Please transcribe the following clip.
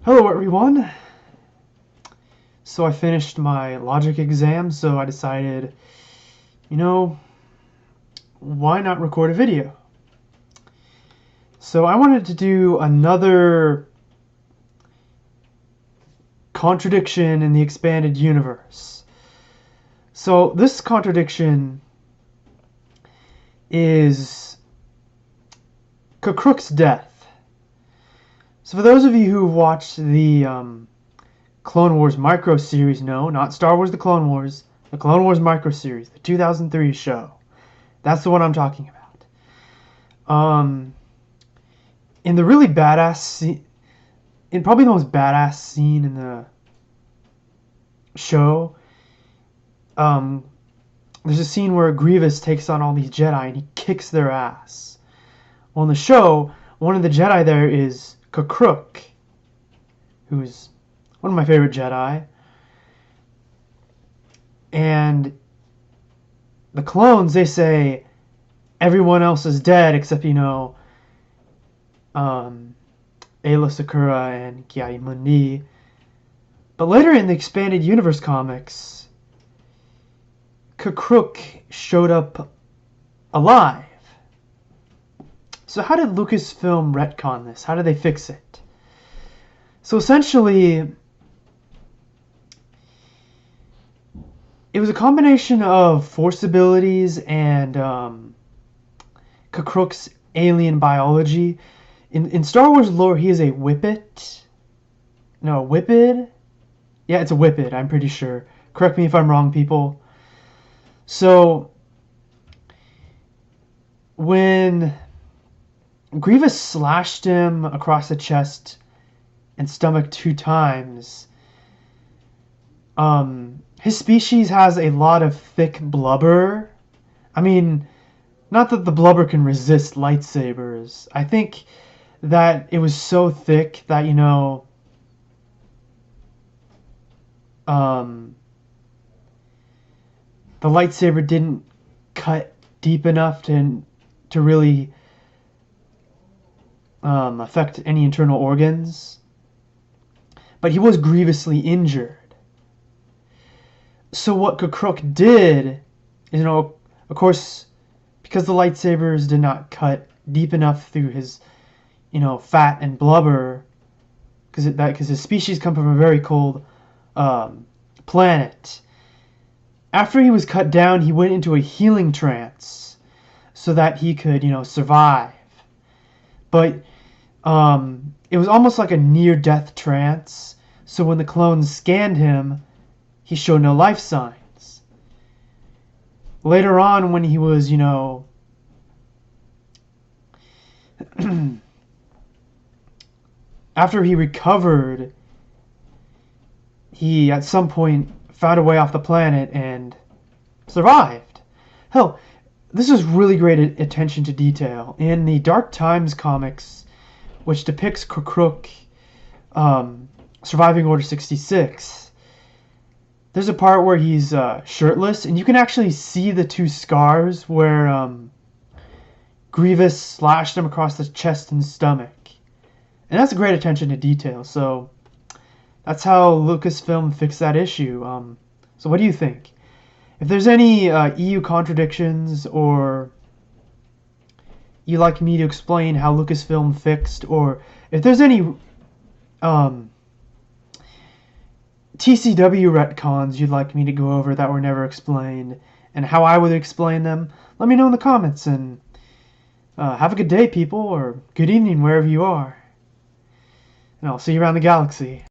Hello everyone! So I finished my logic exam, so I decided, why not record a video? So I wanted to do another contradiction in the expanded universe. So this contradiction is K'kruhk's death. So for those of you who watched the Clone Wars Microseries, no, not Star Wars The Clone Wars, the Clone Wars Microseries, the 2003 show. That's the one I'm talking about. In the really badass scene, in probably the most badass scene in the show, there's a scene where Grievous takes on all these Jedi and he kicks their ass. Well, in the show, one of the Jedi there is K'kruhk, who's one of my favorite Jedi. And the clones, they say everyone else is dead except, Ayla Secura and Ki-Adi-Mundi. But later in the expanded universe comics, K'kruhk showed up alive. So how did Lucasfilm retcon this? How did they fix it? So essentially, it was a combination of Force abilities and K'kruhk's alien biology. In Star Wars lore, he is a whippet. No, a whippet? Yeah, it's a whippet, I'm pretty sure. Correct me if I'm wrong, people. So, when Grievous slashed him across the chest and stomach 2 times, his species has a lot of thick blubber. I mean, not that the blubber can resist lightsabers. I think that it was so thick that, the lightsaber didn't cut deep enough to really affect any internal organs. But he was grievously injured. So what K'kruhk did is, of course, because the lightsabers did not cut deep enough through his, fat and blubber, because his species come from a very cold planet. After he was cut down, he went into a healing trance so that he could, survive. But it was almost like a near-death trance. So when the clones scanned him, he showed no life signs. Later on, when he was, after he recovered, he at some point found a way off the planet and survived. Hell, this is really great attention to detail. In the Dark Times comics, which depicts K'kruhk surviving Order 66, there's a part where he's shirtless, and you can actually see the 2 scars where Grievous slashed him across the chest and stomach. And that's a great attention to detail, so that's how Lucasfilm fixed that issue. So what do you think? If there's any EU contradictions, or you'd like me to explain how Lucasfilm fixed, or if there's any TCW retcons you'd like me to go over that were never explained, and how I would explain them, let me know in the comments. And have a good day, people, or good evening wherever you are. And I'll see you around the galaxy.